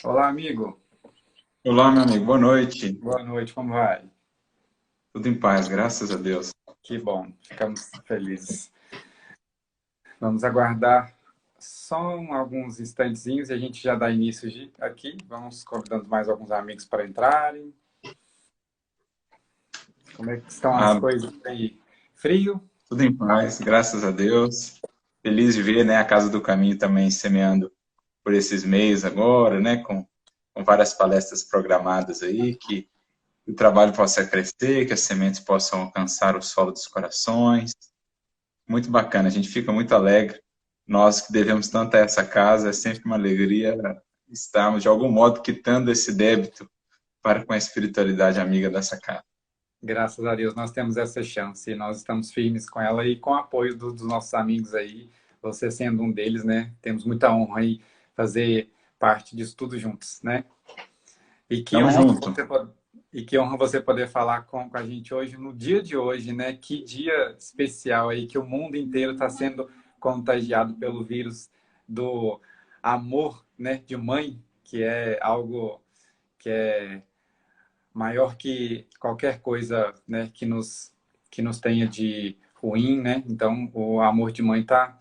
Olá, amigo. Olá, meu amigo, boa noite. Boa noite, como vai? Tudo em paz, graças a Deus. Que bom, ficamos felizes. Vamos aguardar só alguns instantezinhos e a gente já dá início aqui. Vamos convidando mais alguns amigos para entrarem. Como é que estão as Ah, coisas aí? Frio? tudo em paz, graças a Deus. Feliz de ver, né, a Casa do Caminho também semeando por esses meios agora, né, com várias palestras programadas aí, que o trabalho possa crescer, que as sementes possam alcançar o solo dos corações. Muito bacana, a gente fica muito alegre. Nós que devemos tanto a essa casa, é sempre uma alegria estarmos, de algum modo, quitando esse débito para com a espiritualidade amiga dessa casa. Graças a Deus nós temos essa chance e nós estamos firmes com ela e com o apoio dos nossos amigos aí, você sendo um deles, né? Temos muita honra aí fazer parte disso tudo juntos, né? E que Tamo honra junto. você poder falar com a gente hoje, no dia de hoje, né? Que dia especial aí, que o mundo inteiro está sendo contagiado pelo vírus do amor, né? De mãe, que é algo que é maior que qualquer coisa, né? Que nos tenha de ruim, né? Então, o amor de mãe está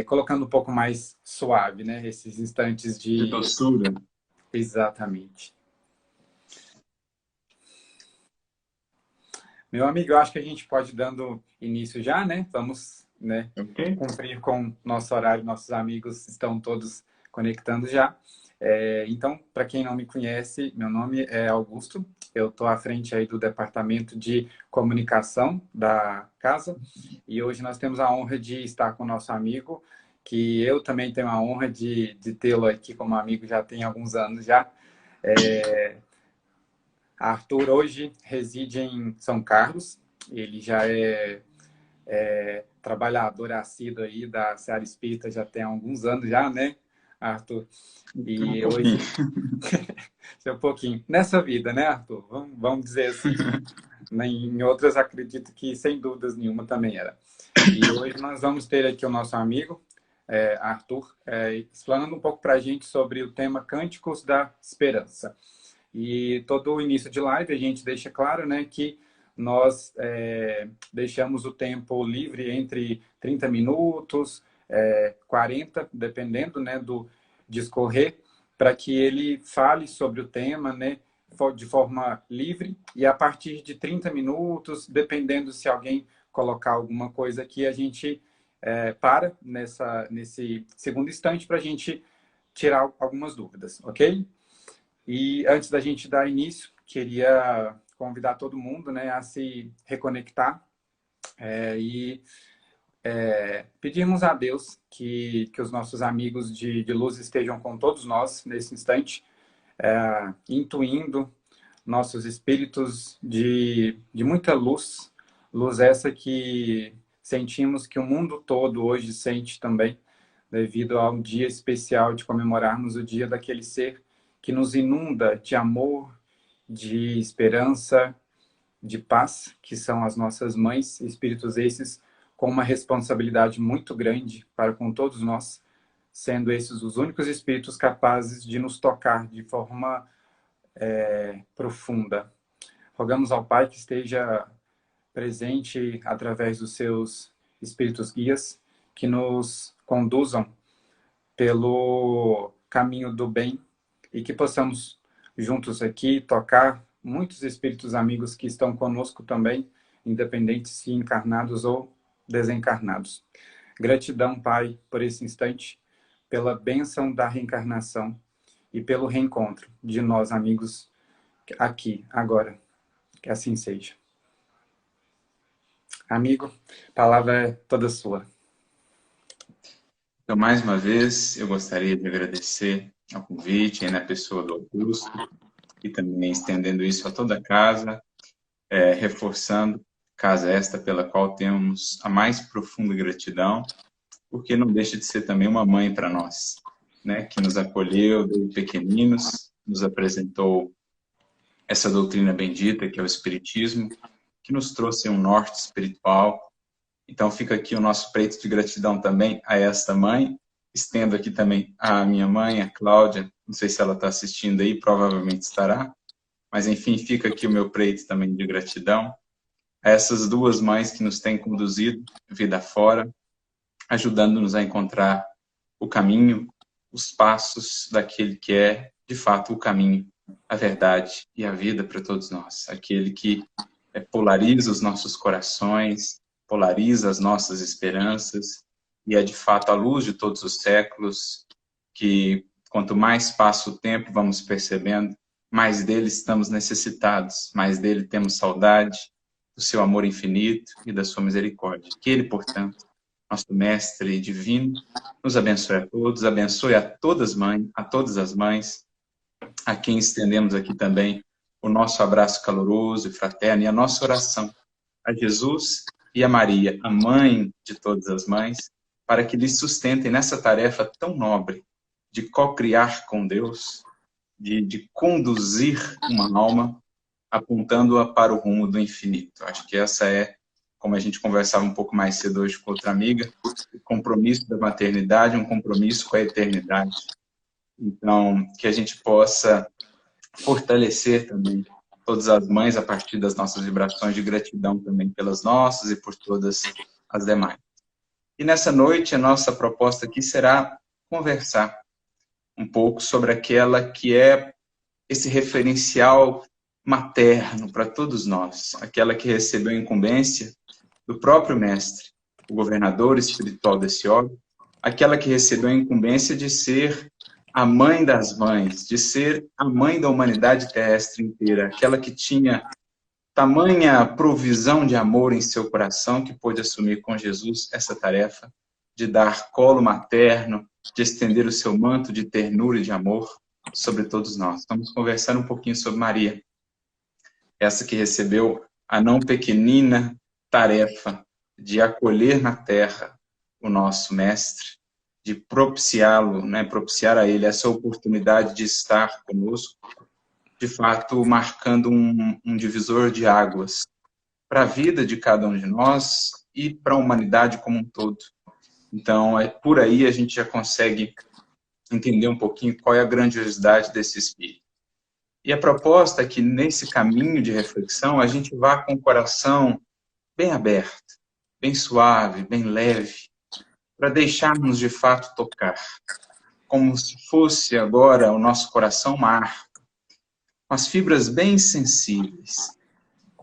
colocando um pouco mais suave, né? Esses instantes De de... doçura. Exatamente. Meu amigo, eu acho que a gente pode ir dando início já, né? Vamos, né, Ok? cumprir com nosso horário. Nossos amigos estão todos conectando já. Então, para quem não me conhece, meu nome é Augusto. Eu estou à frente aí do departamento de comunicação da casa e hoje nós temos a honra de estar com o nosso amigo, que eu também tenho a honra de tê-lo aqui como amigo já tem alguns anos já. Arthur hoje reside em São Carlos. Ele já é trabalhador assíduo aí da Seara Espírita já tem alguns anos já, né, Arthur? Um E pouquinho. hoje, um pouquinho, nessa vida, né, Arthur? Vamos dizer assim. Em outras, acredito que sem dúvidas nenhuma também era. E hoje nós vamos ter aqui o nosso amigo, Arthur, explanando um pouco para a gente sobre o tema Cânticos da Esperança. E todo o início de live a gente deixa claro, né, que nós deixamos o tempo livre entre 30 minutos, 40, dependendo, né, do discorrer, para que ele fale sobre o tema, né, de forma livre e a partir de 30 minutos, dependendo se alguém colocar alguma coisa aqui, a gente para nesse segundo instante para a gente tirar algumas dúvidas, ok? E antes da gente dar início, queria convidar todo mundo, né, a se reconectar e pedirmos a Deus que os nossos amigos de luz estejam com todos nós nesse instante, intuindo nossos espíritos de muita luz, luz essa que sentimos que o mundo todo hoje sente também, devido a um dia especial de comemorarmos o dia daquele ser que nos inunda de amor, de esperança, de paz, que são as nossas mães, espíritos esses com uma responsabilidade muito grande para com todos nós, sendo esses os únicos espíritos capazes de nos tocar de forma profunda. Rogamos ao Pai que esteja presente através dos seus espíritos guias, que nos conduzam pelo caminho do bem e que possamos juntos aqui tocar muitos espíritos amigos que estão conosco também, independente se encarnados ou desencarnados. Gratidão, Pai, por esse instante, pela bênção da reencarnação e pelo reencontro de nós, amigos, aqui, agora. Que assim seja. Amigo, a palavra é toda sua. Então, mais uma vez, eu gostaria de agradecer ao convite, aí na pessoa do Augusto, e também estendendo isso a toda a casa, reforçando casa esta pela qual temos a mais profunda gratidão, porque não deixa de ser também uma mãe para nós, né, que nos acolheu desde pequeninos, nos apresentou essa doutrina bendita que é o Espiritismo, que nos trouxe um norte espiritual. Então fica aqui o nosso preito de gratidão também a esta mãe. Estendo aqui também a minha mãe, a Cláudia, Não sei se ela está assistindo aí, provavelmente estará. Mas, enfim, fica aqui o meu preito também de gratidão a essas duas mães que nos têm conduzido vida fora, ajudando-nos a encontrar o caminho, os passos daquele que é, de fato, o caminho, a verdade e a vida para todos nós. Aquele que polariza os nossos corações, polariza as nossas esperanças e é, de fato, a luz de todos os séculos que, quanto mais passa o tempo, vamos percebendo, mais dele estamos necessitados, mais dele temos saudade, do seu amor infinito e da sua misericórdia. Que ele, portanto, nosso mestre divino, nos abençoe a todas as mães, a quem estendemos aqui também o nosso abraço caloroso e fraterno e a nossa oração a Jesus e a Maria, a mãe de todas as mães, para que lhes sustentem nessa tarefa tão nobre de co-criar com Deus, de conduzir uma alma, apontando-a para o rumo do infinito. Acho que essa é, como a gente conversava um pouco mais cedo hoje com outra amiga, o compromisso da maternidade, um compromisso com a eternidade. Então, que a gente possa fortalecer também todas as mães a partir das nossas vibrações de gratidão também pelas nossas e por todas as demais. E nessa noite, a nossa proposta aqui será conversar um pouco sobre aquela que é esse referencial materno para todos nós, aquela que recebeu a incumbência do próprio mestre, o governador espiritual desse orbe, aquela que recebeu a incumbência de ser a mãe das mães, de ser a mãe da humanidade terrestre inteira, aquela que tinha tamanha provisão de amor em seu coração que pôde assumir com Jesus essa tarefa de dar colo materno, de estender o seu manto de ternura e de amor sobre todos nós. Vamos conversar um pouquinho sobre Maria, essa que recebeu a não pequenina tarefa de acolher na terra o nosso mestre, de propiciá-lo, né, propiciar a ele essa oportunidade de estar conosco, de fato marcando um divisor de águas para a vida de cada um de nós e para a humanidade como um todo. Então, por aí a gente já consegue entender um pouquinho qual é a grandiosidade desse espírito. E a proposta é que nesse caminho de reflexão a gente vá com o coração bem aberto, bem suave, bem leve, para deixarmos de fato tocar, como se fosse agora o nosso coração uma harpa, com as fibras bem sensíveis,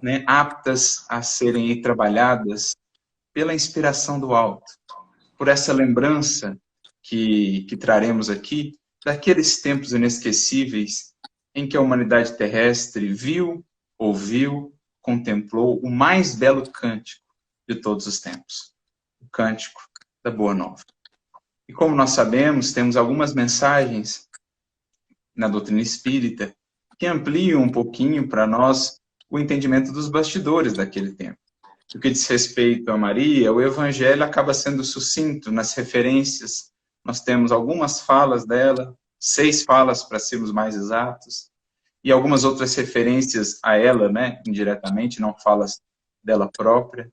né, aptas a serem trabalhadas pela inspiração do alto, por essa lembrança que traremos aqui daqueles tempos inesquecíveis em que a humanidade terrestre viu, ouviu, contemplou o mais belo cântico de todos os tempos, o cântico da Boa Nova. E como nós sabemos, temos algumas mensagens na doutrina espírita que ampliam um pouquinho para nós o entendimento dos bastidores daquele tempo. No que diz respeito a Maria, o Evangelho acaba sendo sucinto nas referências. Nós temos algumas falas dela, 6 falas para sermos mais exatos, e algumas outras referências a ela, né, indiretamente, não falas dela própria.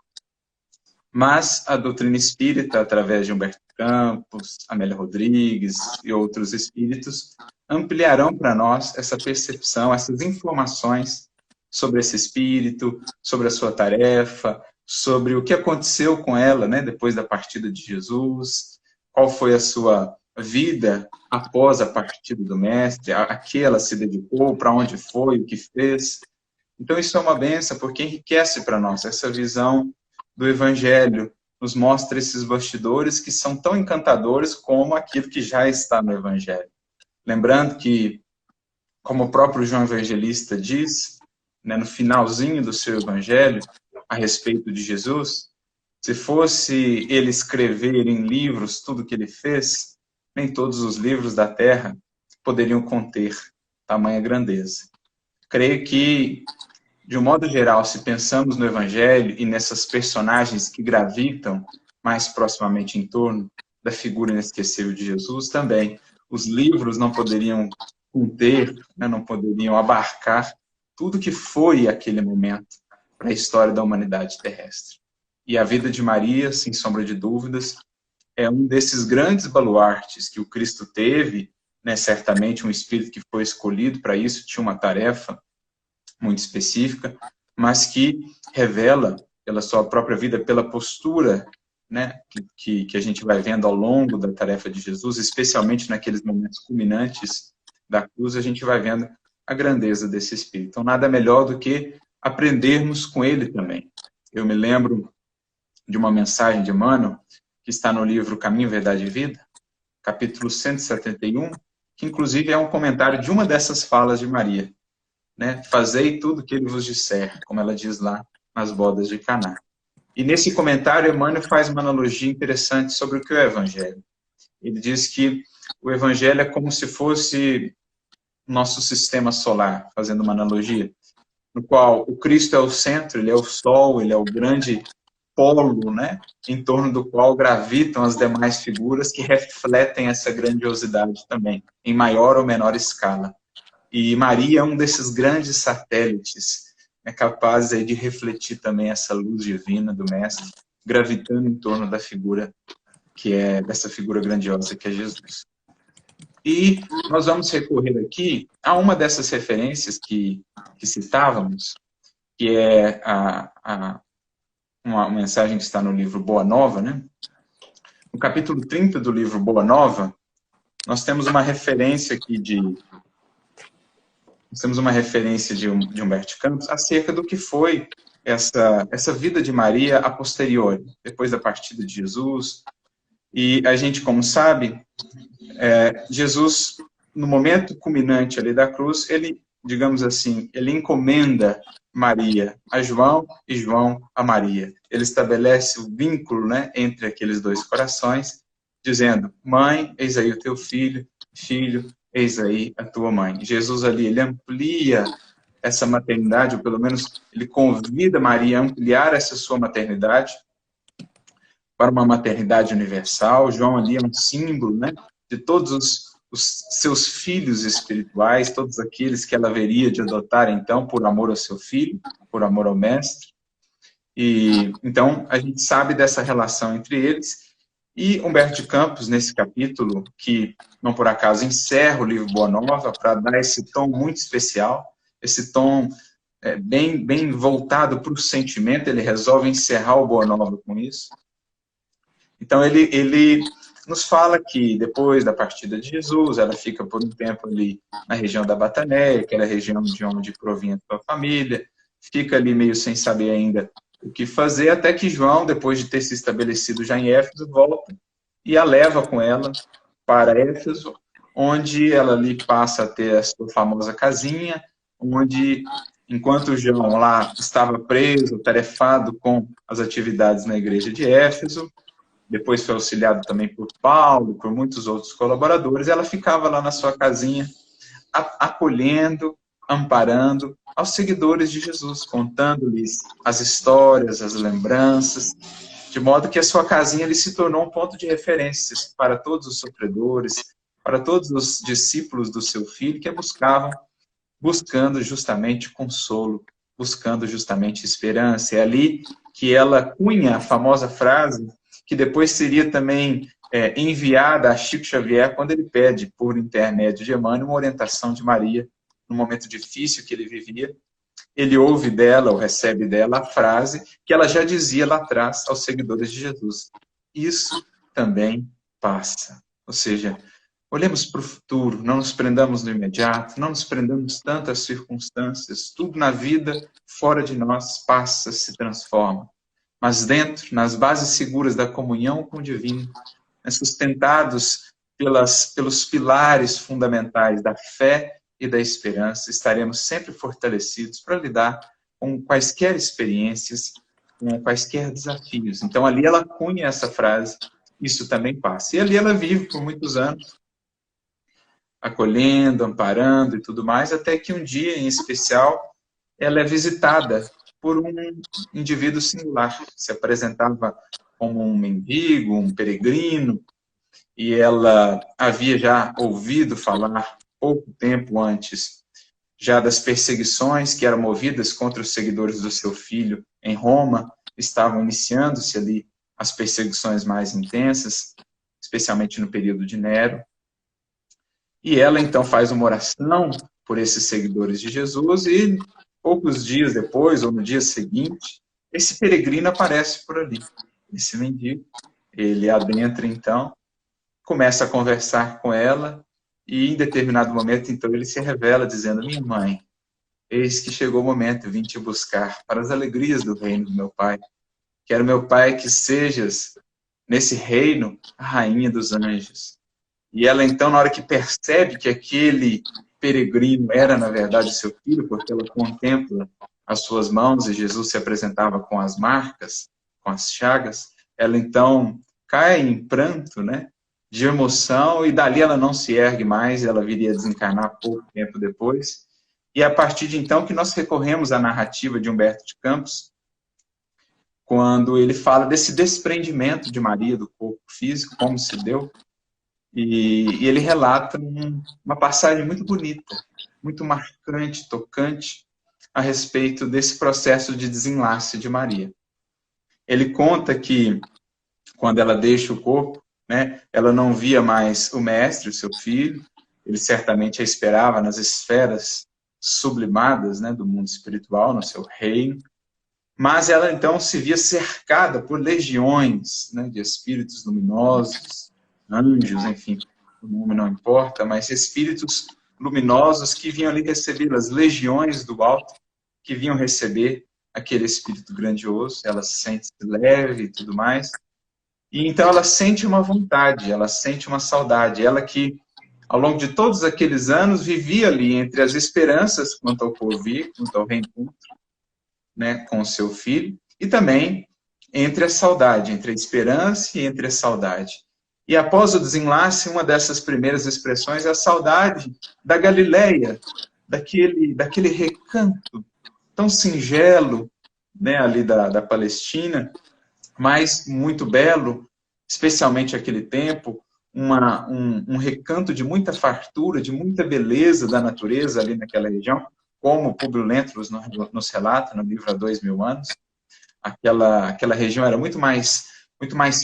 Mas a doutrina espírita, através de Humberto Campos, Amélia Rodrigues e outros espíritos, ampliarão para nós essa percepção, essas informações sobre esse espírito, sobre a sua tarefa, sobre o que aconteceu com ela, né, depois da partida de Jesus, qual foi a sua vida após a partida do mestre, a que ela se dedicou, para onde foi, o que fez. Então isso é uma benção, porque enriquece para nós essa visão do Evangelho, nos mostra esses bastidores que são tão encantadores como aquilo que já está no Evangelho. Lembrando que, como o próprio João Evangelista diz, né, no finalzinho do seu Evangelho, a respeito de Jesus, se fosse ele escrever em livros tudo o que ele fez, nem todos os livros da Terra poderiam conter tamanha grandeza. Creio que, de um modo geral, se pensamos no Evangelho e nessas personagens que gravitam mais proximamente em torno da figura inesquecível de Jesus, também os livros não poderiam conter, né, não poderiam abarcar tudo que foi aquele momento para a história da humanidade terrestre. E a vida de Maria, sem sombra de dúvidas, é um desses grandes baluartes que o Cristo teve né? Certamente um espírito que foi escolhido para isso, tinha uma tarefa muito específica, mas que revela pela sua própria vida, pela postura, né, que a gente vai vendo ao longo da tarefa de Jesus, especialmente naqueles momentos culminantes da cruz, a gente vai vendo a grandeza desse Espírito. Então, nada melhor do que aprendermos com ele também. Eu me lembro de uma mensagem de Emmanuel, que está no livro Caminho, Verdade e Vida, capítulo 171, que inclusive é um comentário de uma dessas falas de Maria, né? Fazei tudo o que ele vos disser, como ela diz lá nas bodas de Caná. E nesse comentário, Emmanuel faz uma analogia interessante sobre o que é o Evangelho. Ele diz que o Evangelho é como se fosse nosso sistema solar, fazendo uma analogia, no qual o Cristo é o centro, ele é o Sol, ele é o grande polo, né, em torno do qual gravitam as demais figuras que refletem essa grandiosidade também, em maior ou menor escala. E Maria é um desses grandes satélites, é capaz aí de refletir também essa luz divina do Mestre, gravitando em torno da figura dessa figura grandiosa que é Jesus. E nós vamos recorrer aqui a uma dessas referências que citávamos, que é uma mensagem que está no livro Boa Nova, né? No capítulo 30 do livro Boa Nova, nós temos uma referência aqui de Humberto Campos acerca do que foi essa vida de Maria a posteriori, depois da partida de Jesus. E a gente, como sabe, Jesus, no momento culminante ali da cruz, ele, digamos assim, ele encomenda Maria a João e João a Maria. Ele estabelece o vínculo, né, entre aqueles dois corações, dizendo: mãe, eis aí o teu filho, filho, eis aí a tua mãe. Jesus ali, ele amplia essa maternidade, ou pelo menos ele convida Maria a ampliar essa sua maternidade para uma maternidade universal. João ali é um símbolo, né, de todos os seus filhos espirituais, todos aqueles que ela haveria de adotar, então, por amor ao seu filho, por amor ao Mestre. E então, a gente sabe dessa relação entre eles. E Humberto de Campos, nesse capítulo, que não por acaso encerra o livro Boa Nova, para dar esse tom muito especial, esse tom bem voltado para o sentimento, ele resolve encerrar o Boa Nova com isso. Então, ele nos fala que depois da partida de Jesus, ela fica por um tempo ali na região da Bataneia, que era a região de onde provinha sua família, fica ali meio sem saber ainda o que fazer, até que João, depois de ter se estabelecido já em Éfeso, volta e a leva com ela para Éfeso, onde ela ali passa a ter a sua famosa casinha, onde, enquanto João lá estava preso, tarefado com as atividades na igreja de Éfeso, depois foi auxiliado também por Paulo, por muitos outros colaboradores, ela ficava lá na sua casinha, acolhendo, amparando aos seguidores de Jesus, contando-lhes as histórias, as lembranças, de modo que a sua casinha se tornou um ponto de referência para todos os sofredores, para todos os discípulos do seu filho que a buscavam, buscando justamente consolo, buscando justamente esperança. É ali que ela cunha a famosa frase, que depois seria também enviada a Chico Xavier quando ele pede, por intermédio de Emmanuel, uma orientação de Maria, no momento difícil que ele vivia. Ele ouve dela, ou recebe dela, a frase que ela já dizia lá atrás aos seguidores de Jesus: isso também passa. Ou seja, olhemos para o futuro, não nos prendamos no imediato, não nos prendamos tanto às circunstâncias, tudo na vida, fora de nós, passa, se transforma. Mas dentro, nas bases seguras da comunhão com o divino, sustentados pelos pilares fundamentais da fé e da esperança, estaremos sempre fortalecidos para lidar com quaisquer experiências, com quaisquer desafios. Então, ali ela cunha essa frase: isso também passa. E ali ela vive por muitos anos, acolhendo, amparando e tudo mais, até que um dia, em especial, ela é visitada por um indivíduo singular, que se apresentava como um mendigo, um peregrino, e ela havia já ouvido falar, pouco tempo antes, já das perseguições que eram movidas contra os seguidores do seu filho em Roma. Estavam iniciando-se ali as perseguições mais intensas, especialmente no período de Nero. E ela então faz uma oração por esses seguidores de Jesus e poucos dias depois, ou no dia seguinte, esse peregrino aparece por ali. Esse mendigo, ele adentra então, começa a conversar com ela e em determinado momento então ele se revela dizendo: minha mãe, eis que chegou o momento, vim te buscar para as alegrias do reino do meu pai. Quero, meu pai, que sejas nesse reino a rainha dos anjos. E ela, então, na hora que percebe que aquele peregrino era, na verdade, seu filho, porque ela contempla as suas mãos e Jesus se apresentava com as marcas, com as chagas, ela, então, cai em pranto, né, de emoção, e dali ela não se ergue mais, ela viria a desencarnar pouco tempo depois. E é a partir de então que nós recorremos à narrativa de Humberto de Campos, quando ele fala desse desprendimento de Maria do corpo físico, como se deu, e ele relata uma passagem muito bonita, muito marcante, tocante, a respeito desse processo de desenlace de Maria. Ele conta que, quando ela deixa o corpo, né, ela não via mais o mestre, o seu filho, ele certamente a esperava nas esferas sublimadas, né, do mundo espiritual, no seu reino, mas ela então se via cercada por legiões, né, de espíritos luminosos, anjos, enfim, o nome não importa, mas espíritos luminosos que vinham ali receber, as legiões do alto, que vinham receber aquele espírito grandioso, ela se sente leve e tudo mais, e então ela sente uma vontade, ela sente uma saudade, ela que, ao longo de todos aqueles anos, vivia ali entre as esperanças quanto ao porvir, quanto ao reencontro, né, com o seu filho, e também entre a saudade, entre a esperança e entre a saudade. E após o desenlace, uma dessas primeiras expressões é a saudade da Galileia, daquele recanto tão singelo, né, ali da Palestina, mas muito belo, especialmente aquele tempo, um recanto de muita fartura, de muita beleza da natureza ali naquela região, como o Públio Lentulus nos relata no livro Há 2000 anos. Aquela região era muito mais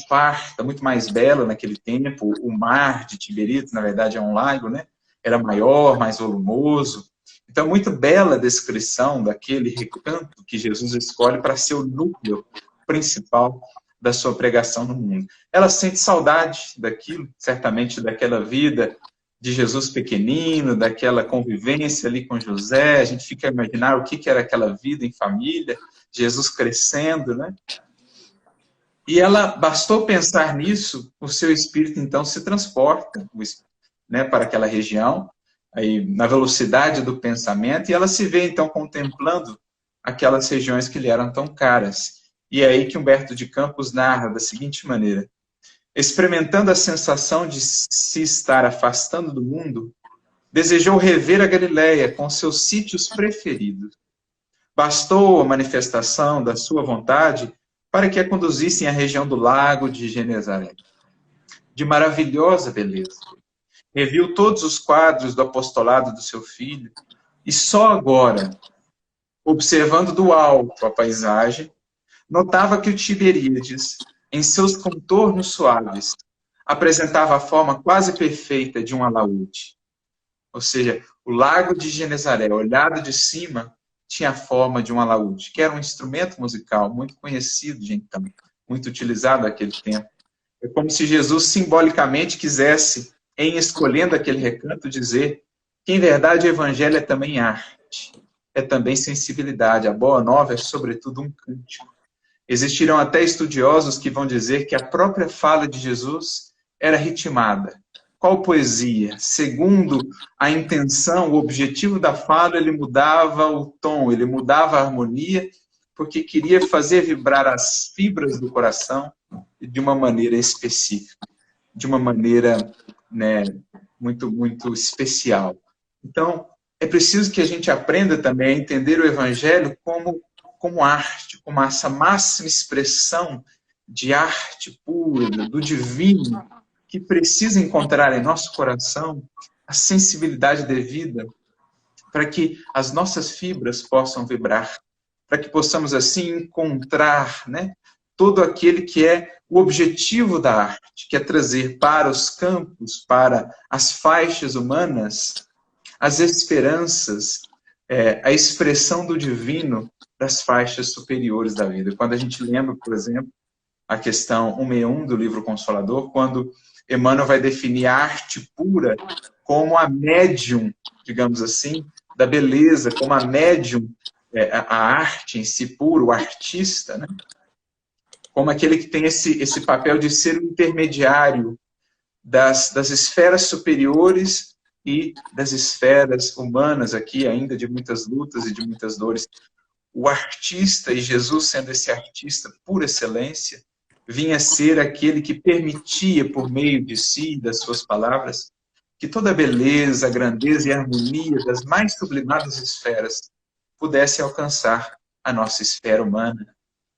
farta, muito mais bela naquele tempo. O mar de Tiberíades, na verdade, é um lago, né? Era maior, mais volumoso. Então, muito bela a descrição daquele recanto que Jesus escolhe para ser o núcleo principal da sua pregação no mundo. Ela sente saudade daquilo, certamente daquela vida de Jesus pequenino, daquela convivência ali com José. A gente fica a imaginar o que era aquela vida em família, Jesus crescendo, né? E ela, bastou pensar nisso, o seu espírito então se transporta, né, para aquela região, aí, na velocidade do pensamento, e ela se vê então contemplando aquelas regiões que lhe eram tão caras. E é aí que Humberto de Campos narra da seguinte maneira: experimentando a sensação de se estar afastando do mundo, desejou rever a Galileia com seus sítios preferidos. Bastou a manifestação da sua vontade para que a conduzissem à região do lago de Genezaré. De maravilhosa beleza. Reviu todos os quadros do apostolado do seu filho, e só agora, observando do alto a paisagem, notava que o Tiberíades, em seus contornos suaves, apresentava a forma quase perfeita de um alaúde. Ou seja, o lago de Genezaré, olhado de cima, tinha a forma de um alaúde, que era um instrumento musical muito conhecido de então, muito utilizado naquele tempo. É como se Jesus simbolicamente quisesse, em escolhendo aquele recanto, dizer que, em verdade, o evangelho é também arte, é também sensibilidade. A boa nova é, sobretudo, um cântico. Existirão até estudiosos que vão dizer que a própria fala de Jesus era ritmada. Qual poesia? Segundo a intenção, o objetivo da fala, ele mudava o tom, ele mudava a harmonia, porque queria fazer vibrar as fibras do coração de uma maneira específica, de uma maneira, né, muito, muito especial. Então, é preciso que a gente aprenda também a entender o Evangelho como arte, como essa máxima expressão de arte pura, do divino, que precisa encontrar em nosso coração a sensibilidade devida para que as nossas fibras possam vibrar, para que possamos assim encontrar, né, todo aquele que é o objetivo da arte, que é trazer para os campos, para as faixas humanas, as esperanças, a expressão do divino das faixas superiores da vida. Quando a gente lembra, por exemplo, a questão 161 do livro Consolador, quando Emmanuel vai definir a arte pura como a médium, digamos assim, da beleza, como a médium, a arte em si puro, o artista, né? Como aquele que tem esse papel de ser o intermediário das esferas superiores e das esferas humanas aqui, ainda de muitas lutas e de muitas dores. O artista, e Jesus sendo esse artista por excelência, vinha ser aquele que permitia, por meio de si, das suas palavras, que toda a beleza, a grandeza e a harmonia das mais sublimadas esferas pudesse alcançar a nossa esfera humana,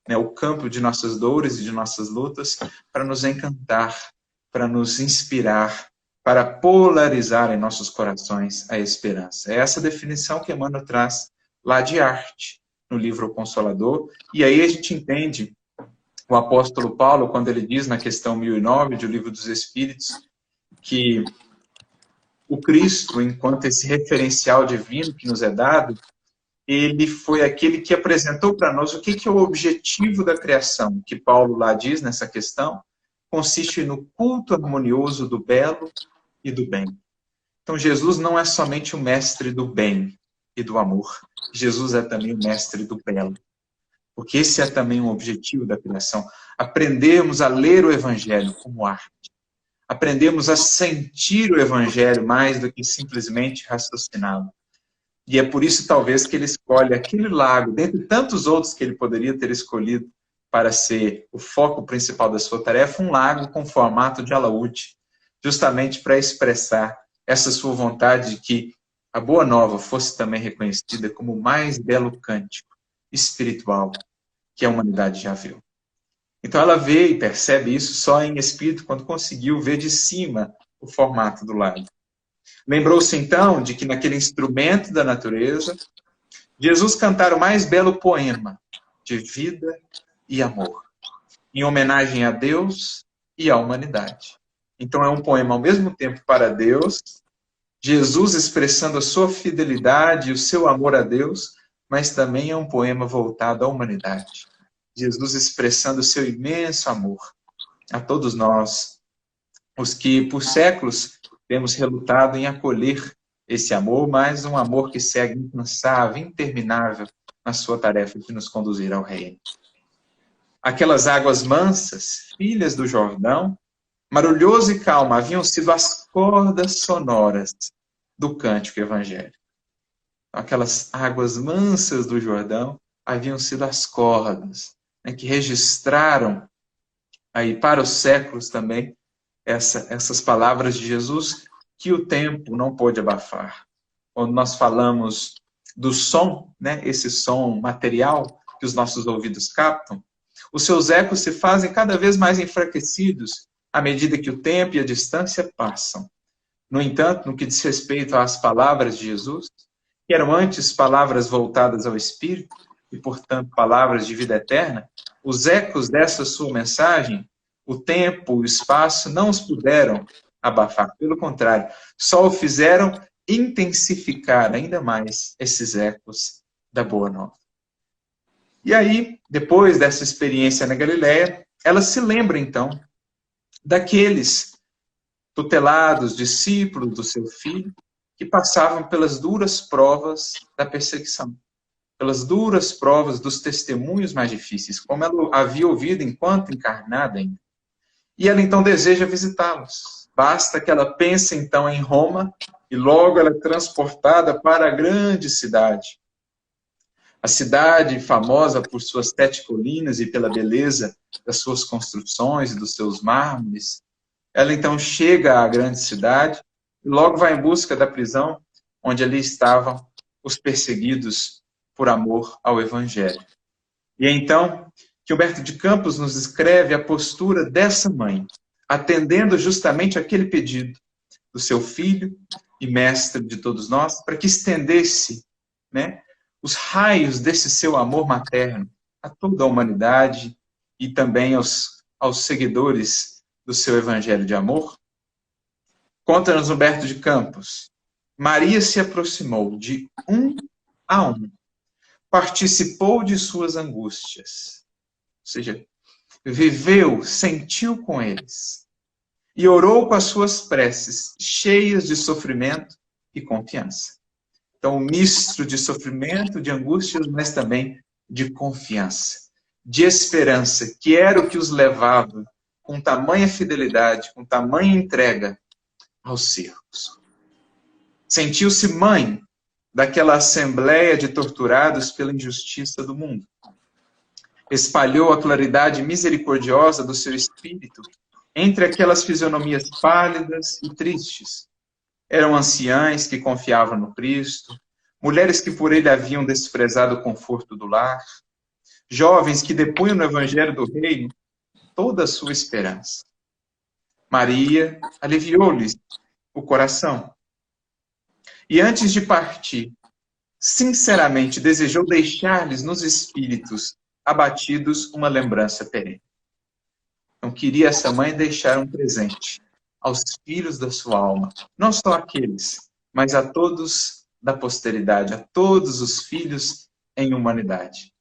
né, o campo de nossas dores e de nossas lutas, para nos encantar, para nos inspirar, para polarizar em nossos corações a esperança. É essa definição que Emmanuel traz lá de arte, no livro Consolador, e aí a gente entende o apóstolo Paulo, quando ele diz na questão 1009 do Livro dos Espíritos, que o Cristo, enquanto esse referencial divino que nos é dado, ele foi aquele que apresentou para nós o que é o objetivo da criação, que Paulo lá diz nessa questão, consiste no culto harmonioso do belo e do bem. Então Jesus não é somente o mestre do bem e do amor, Jesus é também o mestre do belo. Porque esse é também um objetivo da criação. Aprendermos a ler o Evangelho como arte. Aprendemos a sentir o Evangelho mais do que simplesmente raciociná-lo. E é por isso, talvez, que ele escolhe aquele lago, dentre tantos outros que ele poderia ter escolhido para ser o foco principal da sua tarefa, um lago com formato de alaúde, justamente para expressar essa sua vontade de que a Boa Nova fosse também reconhecida como o mais belo cântico espiritual que a humanidade já viu. Então ela vê e percebe isso só em espírito quando conseguiu ver de cima o formato do lago. Lembrou-se então de que naquele instrumento da natureza, Jesus cantara o mais belo poema de vida e amor, em homenagem a Deus e à humanidade. Então é um poema ao mesmo tempo para Deus, Jesus expressando a sua fidelidade e o seu amor a Deus, mas também é um poema voltado à humanidade. Jesus expressando o seu imenso amor a todos nós, os que por séculos temos relutado em acolher esse amor, mas um amor que segue incansável, interminável na sua tarefa de nos conduzir ao reino. Aquelas águas mansas, filhas do Jordão, marulhoso e calma, haviam sido as cordas sonoras do cântico evangélico. Aquelas águas mansas do Jordão haviam sido as cordas, né, que registraram aí para os séculos também essas palavras de Jesus que o tempo não pôde abafar. Quando nós falamos do som, né, esse som material que os nossos ouvidos captam, os seus ecos se fazem cada vez mais enfraquecidos à medida que o tempo e a distância passam. No entanto, no que diz respeito às palavras de Jesus, que eram antes palavras voltadas ao Espírito, e, portanto, palavras de vida eterna, os ecos dessa sua mensagem, o tempo, o espaço, não os puderam abafar. Pelo contrário, só o fizeram intensificar ainda mais esses ecos da Boa Nova. E aí, depois dessa experiência na Galileia, ela se lembra, então, daqueles tutelados, discípulos do seu filho, que passavam pelas duras provas da perseguição, pelas duras provas dos testemunhos mais difíceis, como ela havia ouvido enquanto encarnada ainda. E ela então deseja visitá-los. Basta que ela pense então em Roma e logo ela é transportada para a grande cidade. A cidade famosa por suas 7 colinas e pela beleza das suas construções e dos seus mármores. Ela então chega à grande cidade e logo vai em busca da prisão onde ali estavam os perseguidos por amor ao Evangelho. E é então que Humberto de Campos nos escreve a postura dessa mãe, atendendo justamente aquele pedido do seu filho e mestre de todos nós, para que estendesse, né, os raios desse seu amor materno a toda a humanidade e também aos aos seguidores do seu evangelho de amor? Conta-nos Humberto de Campos. Maria se aproximou de um a um, participou de suas angústias, ou seja, viveu, sentiu com eles e orou com as suas preces, cheias de sofrimento e confiança. Então, um misto de sofrimento, de angústias, mas também de confiança, de esperança, que era o que os levava com tamanha fidelidade, com tamanha entrega aos circos. Sentiu-se mãe daquela assembleia de torturados pela injustiça do mundo. Espalhou a claridade misericordiosa do seu espírito entre aquelas fisionomias pálidas e tristes. Eram anciães que confiavam no Cristo, mulheres que por ele haviam desprezado o conforto do lar, jovens que depunham no Evangelho do Reino toda a sua esperança. Maria aliviou-lhes o coração. E antes de partir, sinceramente desejou deixar-lhes nos espíritos abatidos uma lembrança perene. Então, queria essa mãe deixar um presente aos filhos da sua alma, não só aqueles, mas a todos da posteridade, a todos os filhos em humanidade.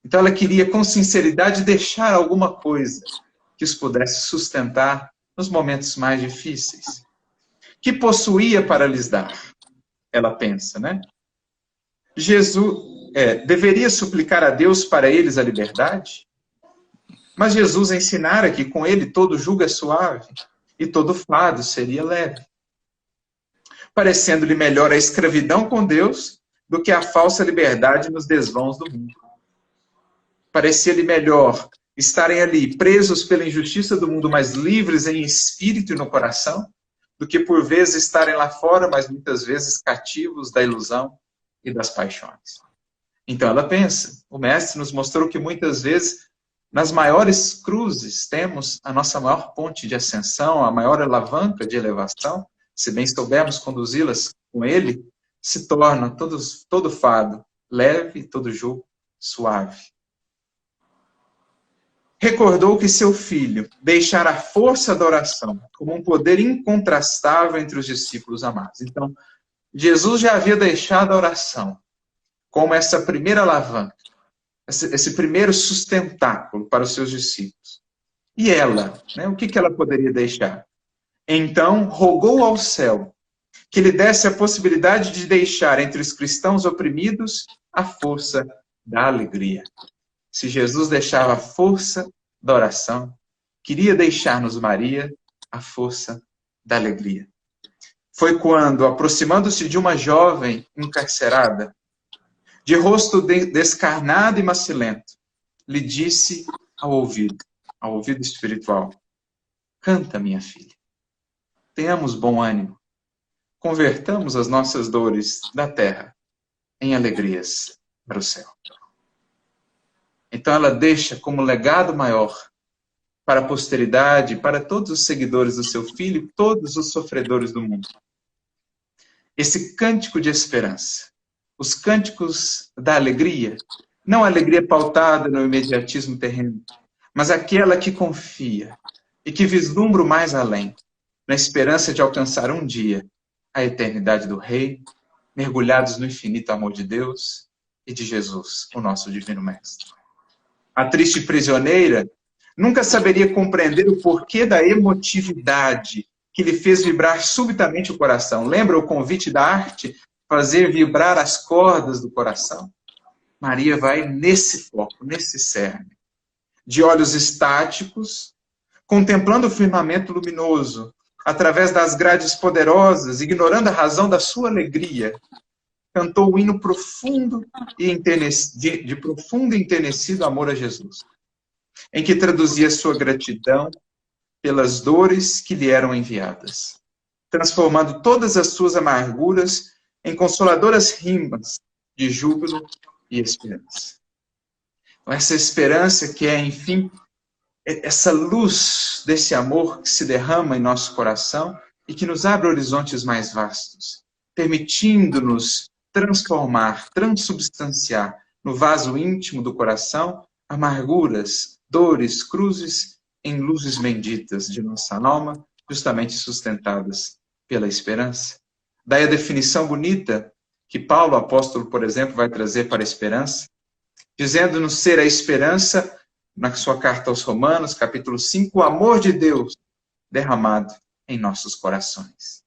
Então, ela queria, com sinceridade, deixar alguma coisa que os pudesse sustentar nos momentos mais difíceis. Que possuía para lhes dar? Ela pensa, né? Jesus deveria suplicar a Deus para eles a liberdade? Mas Jesus ensinara que com ele todo jugo é suave e todo fado seria leve. Parecendo-lhe melhor a escravidão com Deus do que a falsa liberdade nos desvãos do mundo. Parecia-lhe melhor estarem ali presos pela injustiça do mundo, mas livres em espírito e no coração, do que por vezes estarem lá fora, mas muitas vezes cativos da ilusão e das paixões. Então ela pensa, o Mestre nos mostrou que muitas vezes nas maiores cruzes temos a nossa maior ponte de ascensão, a maior alavanca de elevação, se bem soubermos conduzi-las com ele, se torna todo fado leve, todo jugo suave. Recordou que seu filho deixara a força da oração como um poder incontrastável entre os discípulos amados. Então, Jesus já havia deixado a oração como essa primeira alavanca, esse primeiro sustentáculo para os seus discípulos. E ela, né, o que ela poderia deixar? Então, rogou ao céu que lhe desse a possibilidade de deixar entre os cristãos oprimidos a força da alegria. Se Jesus deixava a força da oração, queria deixar-nos, Maria, a força da alegria. Foi quando, aproximando-se de uma jovem encarcerada, de rosto descarnado e macilento, lhe disse ao ouvido espiritual: canta, minha filha, tenhamos bom ânimo, convertamos as nossas dores da terra em alegrias para o céu. Então ela deixa como legado maior para a posteridade, para todos os seguidores do seu filho, todos os sofredores do mundo, esse cântico de esperança, os cânticos da alegria, não a alegria pautada no imediatismo terreno, mas aquela que confia e que vislumbra o mais além, na esperança de alcançar um dia a eternidade do Rei, mergulhados no infinito amor de Deus e de Jesus, o nosso Divino Mestre. A triste prisioneira nunca saberia compreender o porquê da emotividade que lhe fez vibrar subitamente o coração. Lembra o convite da arte? Fazer vibrar as cordas do coração. Maria vai nesse foco, nesse cerne. De olhos estáticos, contemplando o firmamento luminoso, através das grades poderosas, ignorando a razão da sua alegria, cantou o hino profundo e de profundo e enternecido amor a Jesus, em que traduzia sua gratidão pelas dores que lhe eram enviadas, transformando todas as suas amarguras em consoladoras rimas de júbilo e esperança. Então, essa esperança que é, enfim, essa luz desse amor que se derrama em nosso coração e que nos abre horizontes mais vastos, permitindo-nos transformar, transubstanciar no vaso íntimo do coração amarguras, dores, cruzes em luzes benditas de nossa alma, justamente sustentadas pela esperança. Daí a definição bonita que Paulo, apóstolo, por exemplo, vai trazer para a esperança, dizendo-nos ser a esperança, na sua carta aos Romanos, capítulo 5, o amor de Deus derramado em nossos corações.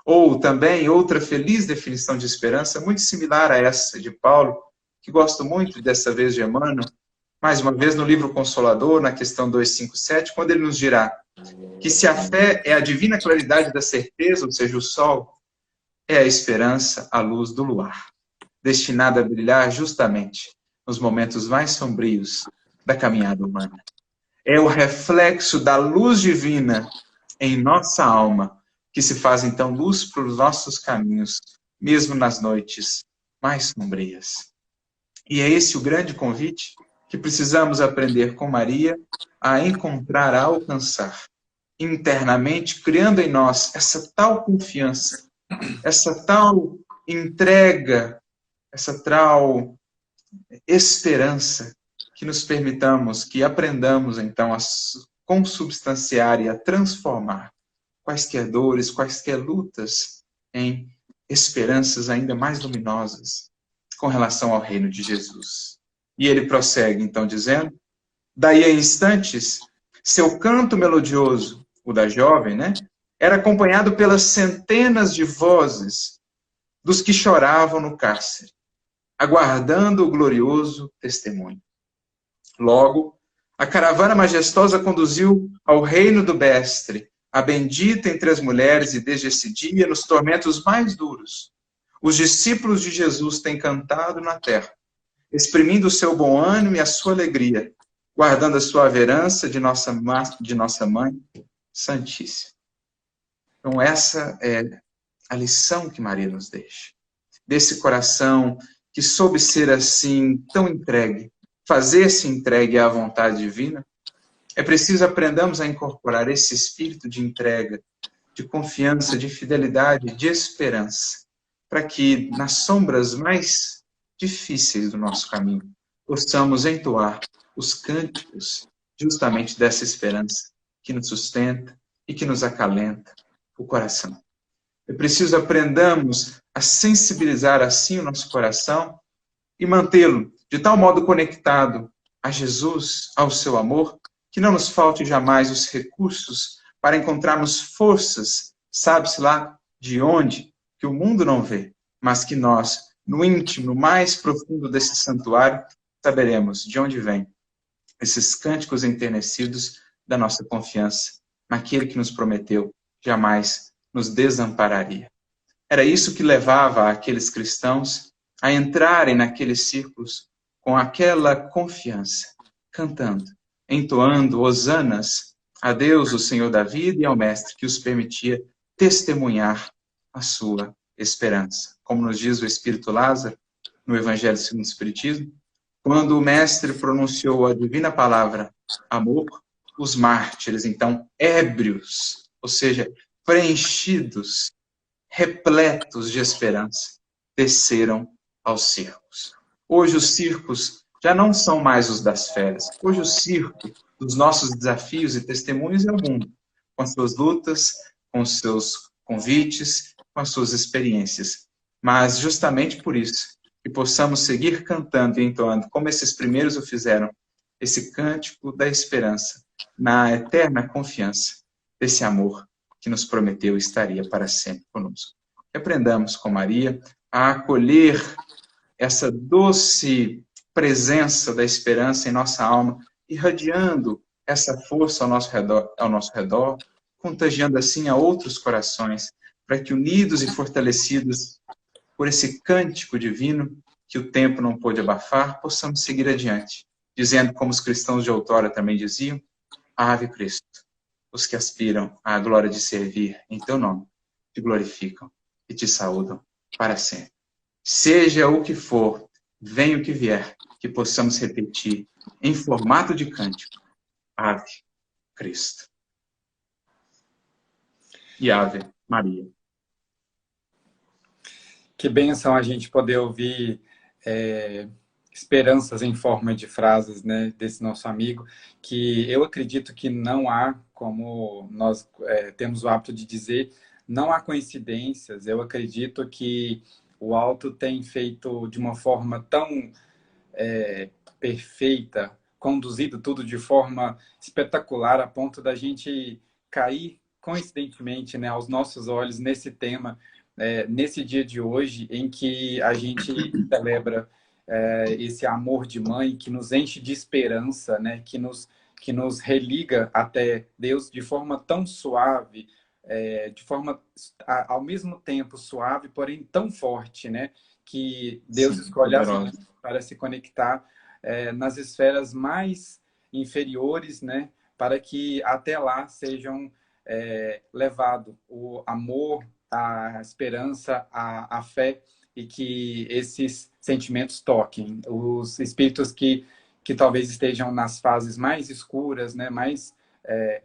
Ou também outra feliz definição de esperança, muito similar a essa de Paulo, que gosto muito dessa vez de Emmanuel, mais uma vez no livro Consolador, na questão 257, quando ele nos dirá que se a fé é a divina claridade da certeza, ou seja, o sol, é a esperança a luz do luar, destinada a brilhar justamente nos momentos mais sombrios da caminhada humana. É o reflexo da luz divina em nossa alma, que se faz então luz para os nossos caminhos, mesmo nas noites mais sombrias. E é esse o grande convite que precisamos aprender com Maria a encontrar, a alcançar internamente, criando em nós essa tal confiança, essa tal entrega, essa tal esperança, que nos permitamos, que aprendamos então a consubstanciar e a transformar quaisquer dores, quaisquer lutas em esperanças ainda mais luminosas com relação ao reino de Jesus. E ele prossegue então dizendo, daí a instantes, seu canto melodioso, o da jovem, né, era acompanhado pelas centenas de vozes dos que choravam no cárcere, aguardando o glorioso testemunho. Logo, a caravana majestosa conduziu ao reino do Mestre, a bendita entre as mulheres, e desde esse dia, nos tormentos mais duros, os discípulos de Jesus têm cantado na terra, exprimindo o seu bom ânimo e a sua alegria, guardando a suave herança de nossa Mãe Santíssima. Então, essa é a lição que Maria nos deixa. Desse coração que soube ser assim, tão entregue, fazer-se entregue à vontade divina, é preciso aprendamos a incorporar esse espírito de entrega, de confiança, de fidelidade, de esperança, para que nas sombras mais difíceis do nosso caminho, possamos entoar os cânticos justamente dessa esperança que nos sustenta e que nos acalenta o coração. É preciso aprendamos a sensibilizar assim o nosso coração e mantê-lo de tal modo conectado a Jesus, ao seu amor, que não nos falte jamais os recursos para encontrarmos forças, sabe-se lá de onde, que o mundo não vê, mas que nós, no íntimo, no mais profundo desse santuário, saberemos de onde vêm esses cânticos enternecidos da nossa confiança naquele que nos prometeu jamais nos desampararia. Era isso que levava aqueles cristãos a entrarem naqueles círculos com aquela confiança, cantando, entoando hosanas a Deus, o Senhor da vida, e ao Mestre, que os permitia testemunhar a sua esperança. Como nos diz o Espírito Lázaro, no Evangelho segundo o Espiritismo, quando o Mestre pronunciou a divina palavra amor, os mártires, então, ébrios, ou seja, preenchidos, repletos de esperança, desceram aos circos. Hoje os circos já não são mais os das férias. Hoje o circo dos nossos desafios e testemunhos é o mundo, com as suas lutas, com os seus convites, com as suas experiências. Mas justamente por isso, que possamos seguir cantando e entoando, como esses primeiros o fizeram, esse cântico da esperança, na eterna confiança desse amor que nos prometeu estaria para sempre conosco. Que aprendamos com Maria a acolher essa doce presença da esperança em nossa alma, irradiando essa força ao nosso redor, contagiando assim a outros corações, para que unidos e fortalecidos por esse cântico divino que o tempo não pôde abafar, possamos seguir adiante, dizendo como os cristãos de outrora também diziam, Ave Cristo, os que aspiram à glória de servir em teu nome, te glorificam e te saúdam para sempre. Seja o que for, venha o que vier, que possamos repetir em formato de cântico, Ave Cristo. E Ave Maria. Que bênção a gente poder ouvir esperanças em forma de frases, né, desse nosso amigo, que eu acredito que não há, como nós temos o hábito de dizer, não há coincidências. Eu acredito que o alto tem feito de uma forma tão perfeita, conduzido tudo de forma espetacular, a ponto da gente cair coincidentemente, né, aos nossos olhos nesse tema, nesse dia de hoje, em que a gente celebra esse amor de mãe que nos enche de esperança, né, que nos religa até Deus de forma tão suave, de forma ao mesmo tempo suave, porém tão forte, né, que Deus Sim, escolhe as poderosa. mães para se conectar nas esferas mais inferiores, né, para que até lá sejam levado o amor, a esperança, a fé, e que esses sentimentos toquem os espíritos que talvez estejam nas fases mais escuras, né, mais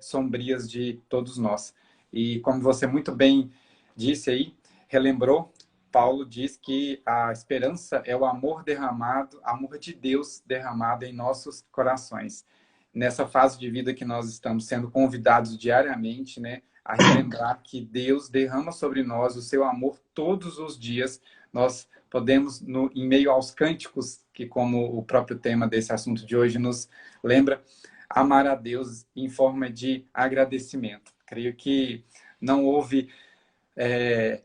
sombrias de todos nós. E como você muito bem disse aí, relembrou, Paulo diz que a esperança é o amor derramado, amor de Deus derramado em nossos corações. Nessa fase de vida que nós estamos sendo convidados diariamente, né, a relembrar que Deus derrama sobre nós o seu amor todos os dias. Nós podemos, em meio aos cânticos, que como o próprio tema desse assunto de hoje nos lembra, amar a Deus em forma de agradecimento. Creio que não houve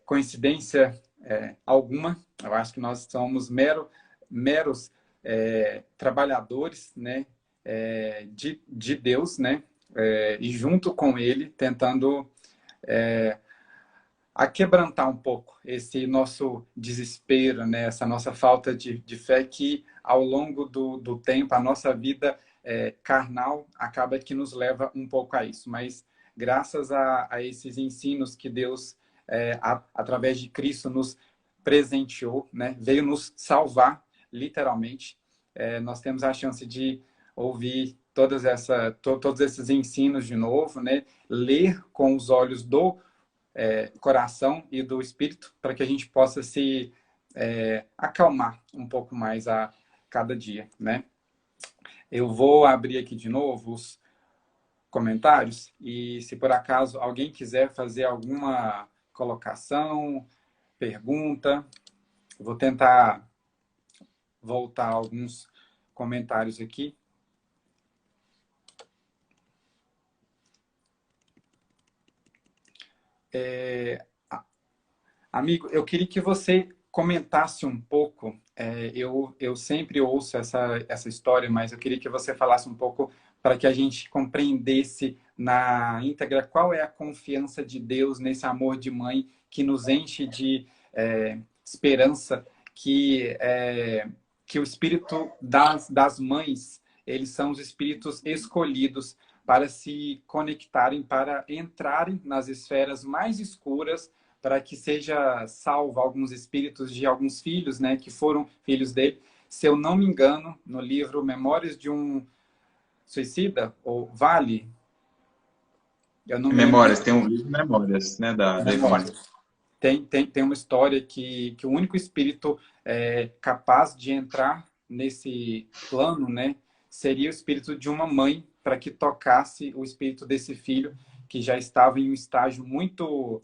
coincidência alguma. Eu acho que nós somos meros trabalhadores, né, de Deus, né, e junto com Ele tentando aquebrantar um pouco esse nosso desespero, né, essa nossa falta de fé que ao longo do tempo a nossa vida carnal acaba que nos leva um pouco a isso. Mas graças a esses ensinos que Deus através de Cristo nos presenteou, né, veio nos salvar literalmente. Nós temos a chance de ouvir todos esses ensinos de novo, né, ler com os olhos do coração e do espírito, para que a gente possa se acalmar um pouco mais a cada dia, né? Eu vou abrir aqui de novo os comentários e se por acaso alguém quiser fazer alguma colocação, pergunta, eu vou tentar voltar a alguns comentários aqui. Amigo, eu queria que você comentasse um pouco. Eu sempre ouço essa história, mas eu queria que você falasse um pouco para que a gente compreendesse na íntegra qual é a confiança de Deus nesse amor de mãe que nos enche de esperança, que o espírito das mães, eles são os espíritos escolhidos para se conectarem, para entrarem nas esferas mais escuras, para que seja salvo alguns espíritos de alguns filhos, né, que foram filhos dele. Se eu não me engano, no livro Memórias de um Suicida, ou Vale, eu não me lembro. Memórias, tem um livro Memórias, né, da Ivone. Memórias. Tem uma história que o único espírito capaz de entrar nesse plano, né, seria o espírito de uma mãe, para que tocasse o espírito desse filho que já estava em um estágio muito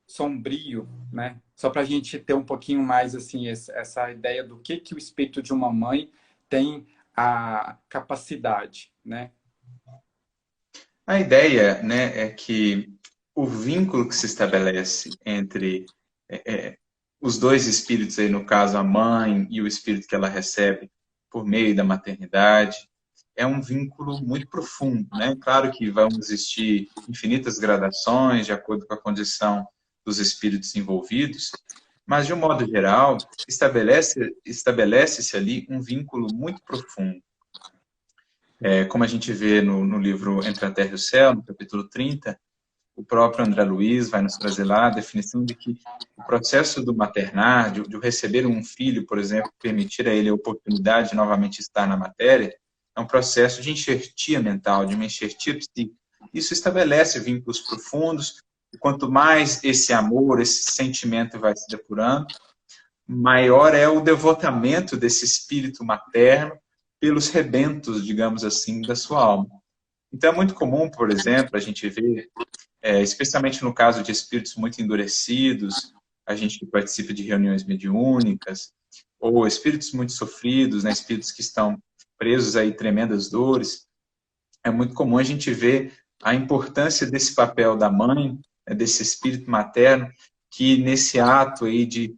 sombrio, né? Só para a gente ter um pouquinho mais assim essa ideia do que o espírito de uma mãe tem a capacidade, né? A ideia, né, é que o vínculo que se estabelece entre os dois espíritos, aí, no caso a mãe e o espírito que ela recebe por meio da maternidade, é um vínculo muito profundo, né? Claro que vão existir infinitas gradações de acordo com a condição dos espíritos envolvidos, mas de um modo geral estabelece-se ali um vínculo muito profundo. Como a gente vê no livro Entre a Terra e o Céu, no capítulo 30, o próprio André Luiz vai nos trazer lá a definição de que o processo do maternar, de receber um filho, por exemplo, permitir a ele a oportunidade de novamente estar na matéria, é um processo de enxertia mental, de uma enxertia psíquica. Isso estabelece vínculos profundos, e quanto mais esse amor, esse sentimento vai se depurando, maior é o devotamento desse espírito materno pelos rebentos, digamos assim, da sua alma. Então é muito comum, por exemplo, a gente ver, especialmente no caso de espíritos muito endurecidos, a gente que participa de reuniões mediúnicas, ou espíritos muito sofridos, né, espíritos que estão presos aí tremendas dores, é muito comum a gente ver a importância desse papel da mãe, desse espírito materno, que nesse ato aí de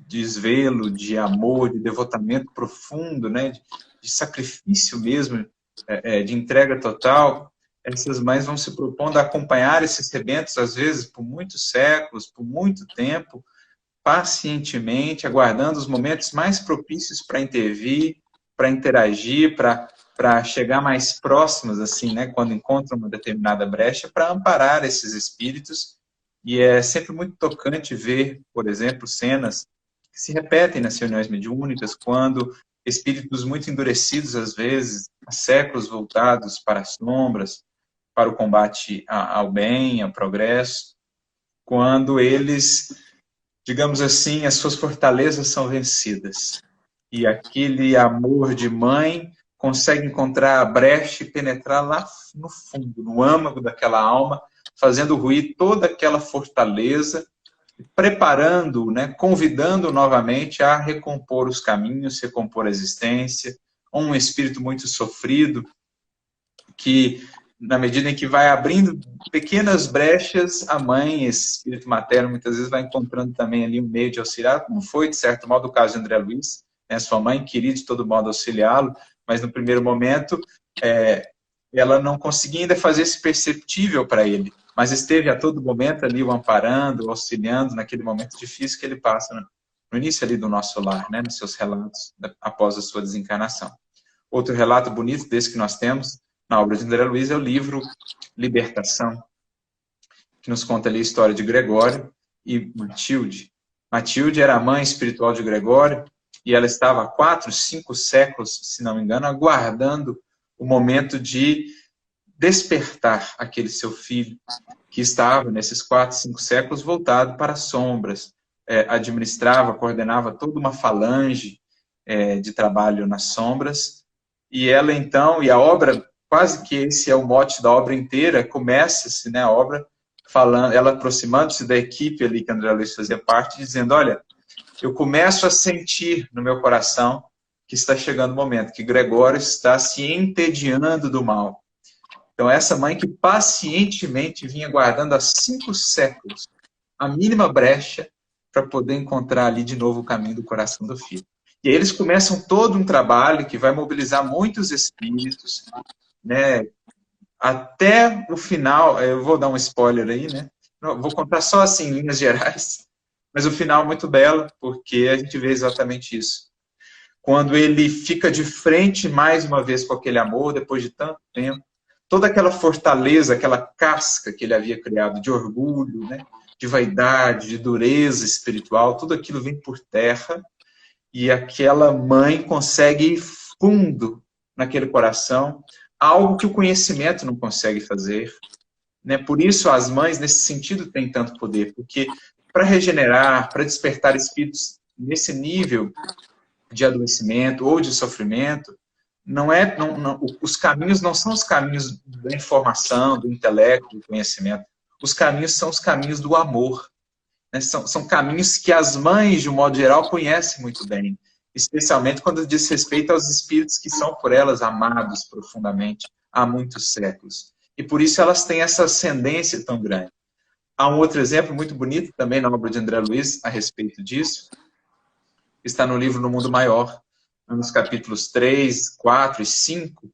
desvelo, de amor, de devotamento profundo, né, de sacrifício mesmo, de entrega total, essas mães vão se propondo a acompanhar esses rebentos, às vezes, por muitos séculos, por muito tempo, pacientemente, aguardando os momentos mais propícios para intervir, para interagir, para chegar mais próximos, assim, né, quando encontram uma determinada brecha, para amparar esses espíritos. E é sempre muito tocante ver, por exemplo, cenas que se repetem nas reuniões mediúnicas, quando espíritos muito endurecidos, às vezes, há séculos voltados para as sombras, para o combate ao bem, ao progresso, quando eles, digamos assim, as suas fortalezas são vencidas. E aquele amor de mãe consegue encontrar a brecha e penetrar lá no fundo, no âmago daquela alma, fazendo ruir toda aquela fortaleza, preparando, né, convidando novamente a recompor os caminhos, recompor a existência. Um espírito muito sofrido, que, na medida em que vai abrindo pequenas brechas, a mãe, esse espírito materno, muitas vezes vai encontrando também ali um meio de auxiliar, como foi, de certo modo, o caso de André Luiz, né? Sua mãe queria de todo modo auxiliá-lo, mas no primeiro momento ela não conseguia ainda fazer isso perceptível para ele, mas esteve a todo momento ali o amparando, o auxiliando naquele momento difícil que ele passa no início ali do nosso lar, né? Nos seus relatos após a sua desencarnação. Outro relato bonito desse que nós temos na obra de André Luiz é o livro Libertação, que nos conta ali a história de Gregório e Matilde. Matilde era a mãe espiritual de Gregório e ela estava há 4, 5 séculos, se não me engano, aguardando o momento de despertar aquele seu filho que estava, nesses 4, 5 séculos, voltado para as sombras. Administrava, coordenava toda uma falange de trabalho nas sombras. E ela, então, e a obra, quase que esse é o mote da obra inteira, começa-se, né, a obra falando, ela aproximando-se da equipe ali que André Luiz fazia parte, dizendo, olha, eu começo a sentir no meu coração que está chegando o momento, que Gregório está se entediando do mal. Então, essa mãe que pacientemente vinha guardando há 5 séculos a mínima brecha para poder encontrar ali de novo o caminho do coração do filho. E aí eles começam todo um trabalho que vai mobilizar muitos espíritos, né? Até o final, eu vou dar um spoiler aí, né? Vou contar só assim, em linhas gerais, mas o final é muito belo, porque a gente vê exatamente isso. Quando ele fica de frente mais uma vez com aquele amor, depois de tanto tempo, toda aquela fortaleza, aquela casca que ele havia criado de orgulho, né? De vaidade, de dureza espiritual, tudo aquilo vem por terra, e aquela mãe consegue ir fundo naquele coração, algo que o conhecimento não consegue fazer, né? Por isso as mães, nesse sentido, têm tanto poder, porque para regenerar, para despertar espíritos nesse nível de adoecimento ou de sofrimento, os caminhos não são os caminhos da informação, do intelecto, do conhecimento. Os caminhos são os caminhos do amor. Né? São caminhos que as mães, de um modo geral, conhecem muito bem, especialmente quando diz respeito aos espíritos que são por elas amados profundamente há muitos séculos. E por isso elas têm essa ascendência tão grande. Há um outro exemplo muito bonito também na obra de André Luiz a respeito disso, está no livro No Mundo Maior, nos capítulos 3, 4 e 5.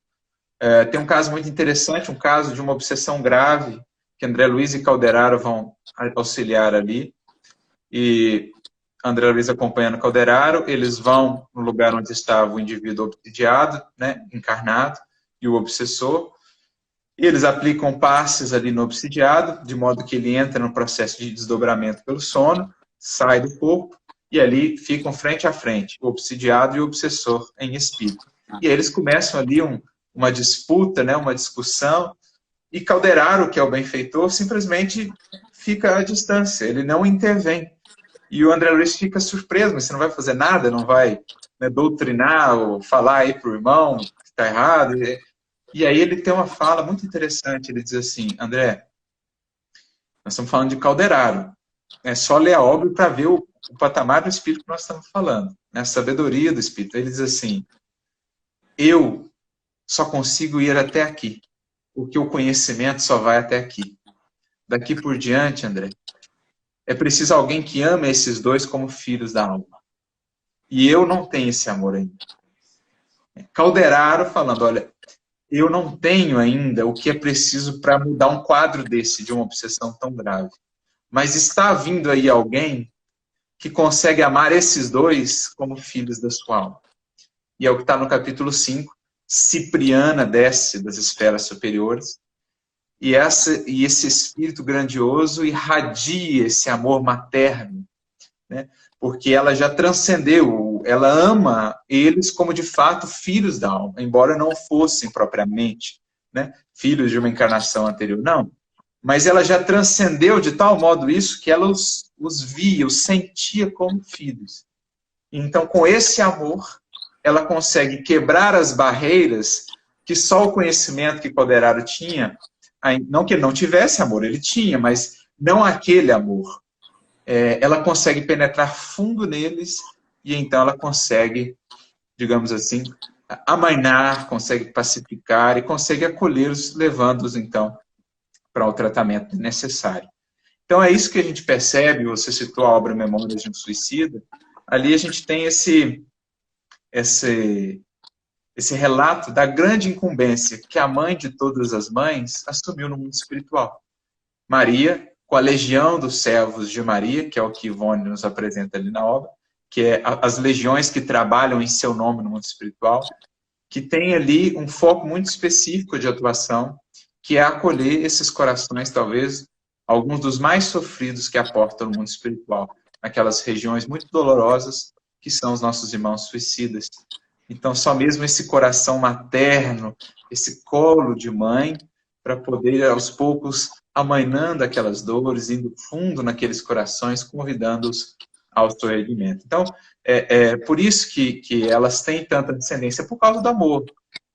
Tem um caso muito interessante, um caso de uma obsessão grave, que André Luiz e Calderaro vão auxiliar ali. E André Luiz acompanhando Calderaro, eles vão no lugar onde estava o indivíduo obsidiado, né, encarnado, e o obsessor. E eles aplicam passes ali no obsidiado, de modo que ele entra no processo de desdobramento pelo sono, sai do corpo, e ali ficam frente a frente, o obsidiado e o obsessor em espírito. E aí eles começam ali uma disputa, né, uma discussão, e Calderaro, que é o benfeitor, simplesmente fica à distância, ele não intervém. E o André Luiz fica surpreso, mas você não vai fazer nada, não vai, né, doutrinar ou falar aí para o irmão que está errado. E aí ele tem uma fala muito interessante, ele diz assim, André, nós estamos falando de Calderaro, é só ler a obra para ver o patamar do Espírito que nós estamos falando, né, a sabedoria do Espírito. Ele diz assim, eu só consigo ir até aqui, porque o conhecimento só vai até aqui. Daqui por diante, André, é preciso alguém que ame esses dois como filhos da alma. E eu não tenho esse amor ainda. Calderaro falando, olha, eu não tenho ainda o que é preciso para mudar um quadro desse, de uma obsessão tão grave. Mas está vindo aí alguém que consegue amar esses dois como filhos da sua alma. E é o que está no capítulo 5. Cipriana desce das esferas superiores e esse espírito grandioso irradia esse amor materno, né? Porque ela já transcendeu, ela ama eles como de fato filhos da alma, embora não fossem propriamente, né, filhos de uma encarnação anterior, não. Mas ela já transcendeu de tal modo isso que ela os via, os sentia como filhos. Então, com esse amor, ela consegue quebrar as barreiras que só o conhecimento que Calderaro tinha, não que ele não tivesse amor, ele tinha, mas não aquele amor. Ela consegue penetrar fundo neles e então ela consegue, digamos assim, amainar, consegue pacificar e consegue acolhê-los, levando-os então para o tratamento necessário. Então é isso que a gente percebe, você citou a obra Memórias de um Suicida, ali a gente tem esse relato da grande incumbência que a mãe de todas as mães assumiu no mundo espiritual. Maria, com a legião dos servos de Maria, que é o que Ivone nos apresenta ali na obra, que é as legiões que trabalham em seu nome no mundo espiritual, que tem ali um foco muito específico de atuação, que é acolher esses corações, talvez, alguns dos mais sofridos que aportam no mundo espiritual, naquelas regiões muito dolorosas que são os nossos irmãos suicidas. Então, só mesmo esse coração materno, esse colo de mãe, para poder, aos poucos, amainando aquelas dores, indo fundo naqueles corações, convidando-os ao seu erguimento. Então, por isso que elas têm tanta descendência, por causa do amor.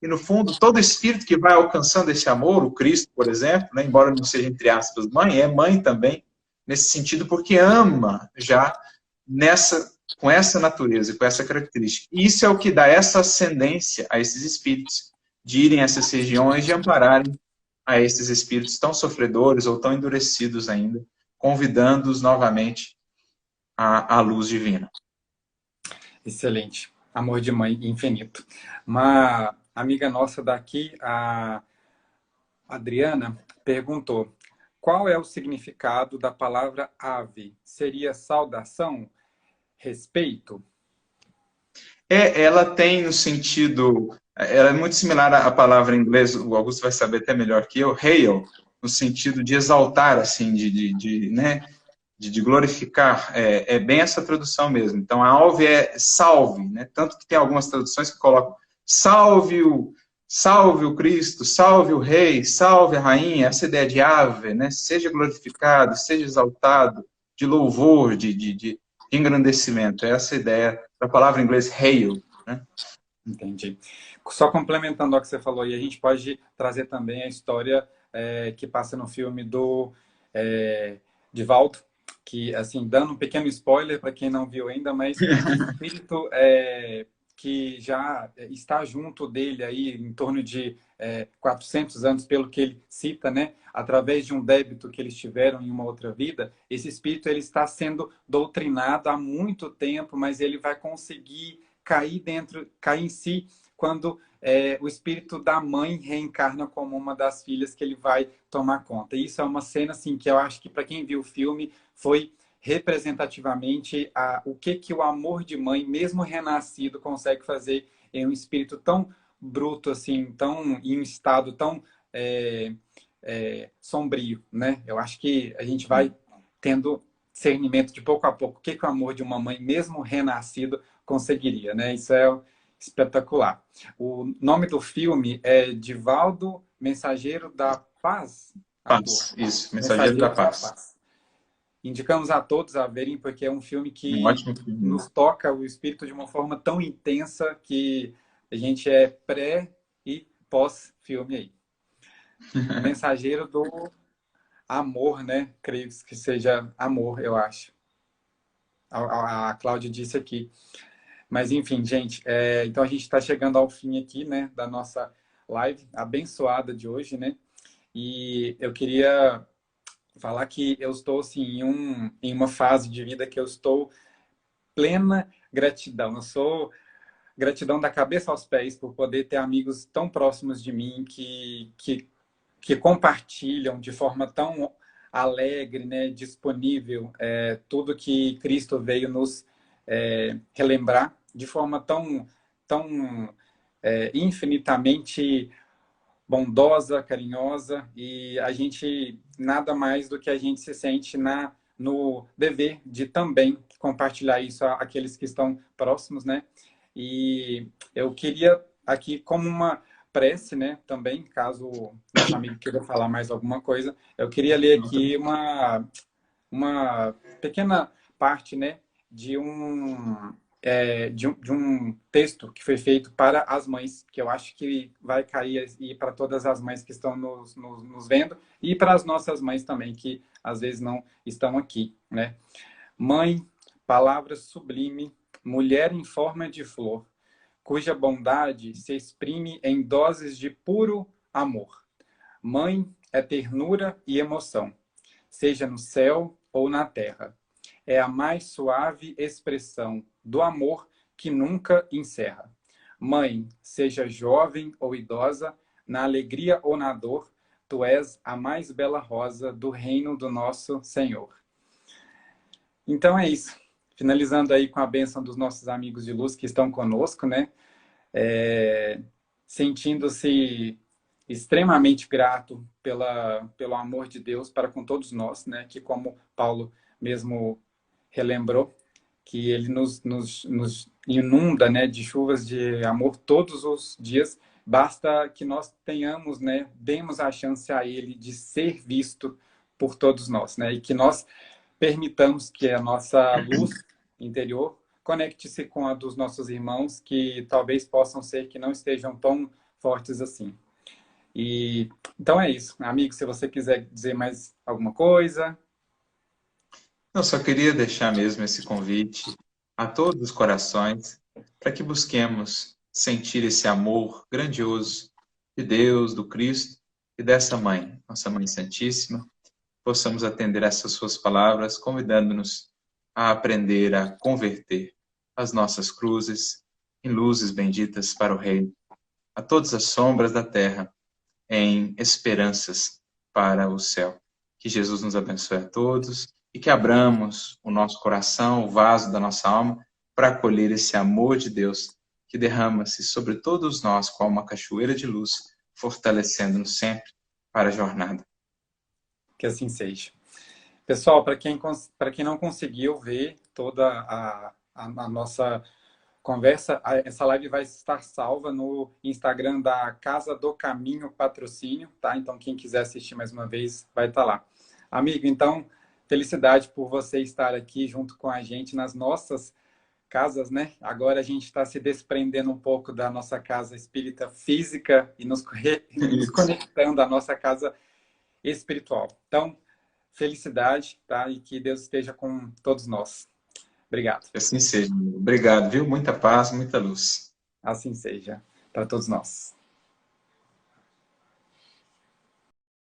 E, no fundo, todo espírito que vai alcançando esse amor, o Cristo, por exemplo, né, embora não seja, entre aspas, mãe, é mãe também, nesse sentido, porque ama já com essa natureza, com essa característica. E isso é o que dá essa ascendência a esses espíritos, de irem a essas regiões, de ampararem a esses espíritos tão sofredores ou tão endurecidos ainda, convidando-os novamente à luz divina. Excelente. Amor de mãe infinito. Uma amiga nossa daqui, a Adriana, perguntou: qual é o significado da palavra ave? Seria saudação? Respeito? Ela tem no sentido... Ela é muito similar à palavra em inglês, o Augusto vai saber até melhor que eu, hail, no sentido de exaltar, assim, de glorificar. É bem essa tradução mesmo. Então, a ave é salve, né? Tanto que tem algumas traduções que colocam salve o Cristo, salve o Rei, salve a Rainha, essa ideia de ave, né? Seja glorificado, seja exaltado, de louvor, de engrandecimento. É essa ideia da palavra em inglês hail, né? Entendi. Só complementando o que você falou, e a gente pode trazer também a história que passa no filme do Divaldo, que, assim, dando um pequeno spoiler para quem não viu ainda, mas o espírito que já está junto dele aí em torno de 400 anos, pelo que ele cita, né? Através de um débito que eles tiveram em uma outra vida, esse espírito ele está sendo doutrinado há muito tempo, mas ele vai conseguir cair em si quando o espírito da mãe reencarna como uma das filhas que ele vai tomar conta. E isso é uma cena assim que eu acho que para quem viu o filme foi representativamente o que o amor de mãe, mesmo renascido, consegue fazer em um espírito tão bruto assim, em um estado tão sombrio, né? Eu acho que a gente vai tendo discernimento de pouco a pouco o que o amor de uma mãe, mesmo renascido, conseguiria, né? Isso é espetacular. O nome do filme é Divaldo, Mensageiro da Paz? Paz, isso, Mensageiro da Paz. indicamos a todos a verem, porque é um filme Um que ótimo filme. nos toca o espírito de uma forma tão intensa que a gente é pré e pós-filme aí. O Mensageiro do Amor, né? Creio que seja amor, eu acho. A Cláudia disse aqui. Mas, enfim, gente, então a gente está chegando ao fim aqui, né, da nossa live abençoada de hoje, né? E eu queria falar que eu estou, assim, em uma fase de vida que eu estou plena gratidão. Eu sou gratidão da cabeça aos pés por poder ter amigos tão próximos de mim que compartilham de forma tão alegre, né, disponível, tudo que Cristo veio nos relembrar de forma tão infinitamente bondosa, carinhosa, e a gente nada mais do que a gente se sente no dever de também compartilhar isso àqueles que estão próximos, né? E eu queria aqui como uma prece, né, também, caso o nosso amigo queira falar mais alguma coisa, eu queria ler aqui uma pequena parte, né, de um texto que foi feito para as mães, que eu acho que vai cair e para todas as mães que estão nos vendo e para as nossas mães também, que às vezes não estão aqui, né? Mãe, palavra sublime, mulher em forma de flor, cuja bondade se exprime em doses de puro amor. Mãe é ternura e emoção, seja no céu ou na terra. É a mais suave expressão do amor que nunca encerra. Mãe, seja jovem ou idosa, na alegria ou na dor, tu és a mais bela rosa do reino do nosso Senhor. Então é isso. Finalizando aí com a bênção dos nossos amigos de luz que estão conosco, né? Sentindo-se extremamente grato pelo amor de Deus para com todos nós, né? Que como Paulo mesmo relembrou, que ele nos inunda, né, de chuvas de amor todos os dias. Basta que nós tenhamos, né, demos a chance a ele de ser visto por todos nós, né? E que nós permitamos que a nossa luz interior conecte-se com a dos nossos irmãos que talvez possam ser que não estejam tão fortes assim. E então é isso, amigo, se você quiser dizer mais alguma coisa. Eu só queria deixar mesmo esse convite a todos os corações para que busquemos sentir esse amor grandioso de Deus, do Cristo e dessa mãe, nossa Mãe Santíssima. Possamos atender essas suas palavras, convidando-nos a aprender a converter as nossas cruzes em luzes benditas para o reino, a todas as sombras da terra em esperanças para o céu. Que Jesus nos abençoe a todos e que abramos o nosso coração, o vaso da nossa alma, para acolher esse amor de Deus que derrama-se sobre todos nós como uma cachoeira de luz, fortalecendo-nos sempre para a jornada. Que assim seja. Pessoal, para quem não conseguiu ver toda a nossa conversa, essa live vai estar salva no Instagram da Casa do Caminho Patrocínio, tá? Então, quem quiser assistir mais uma vez, vai estar lá. Amigo, então, felicidade por você estar aqui junto com a gente nas nossas casas, né? Agora a gente está se desprendendo um pouco da nossa casa espírita física e nos Isso. conectando à nossa casa espiritual. Então, felicidade, tá? E que Deus esteja com todos nós. Obrigado. Que assim seja. Obrigado, viu? Muita paz, muita luz. Assim seja para todos nós.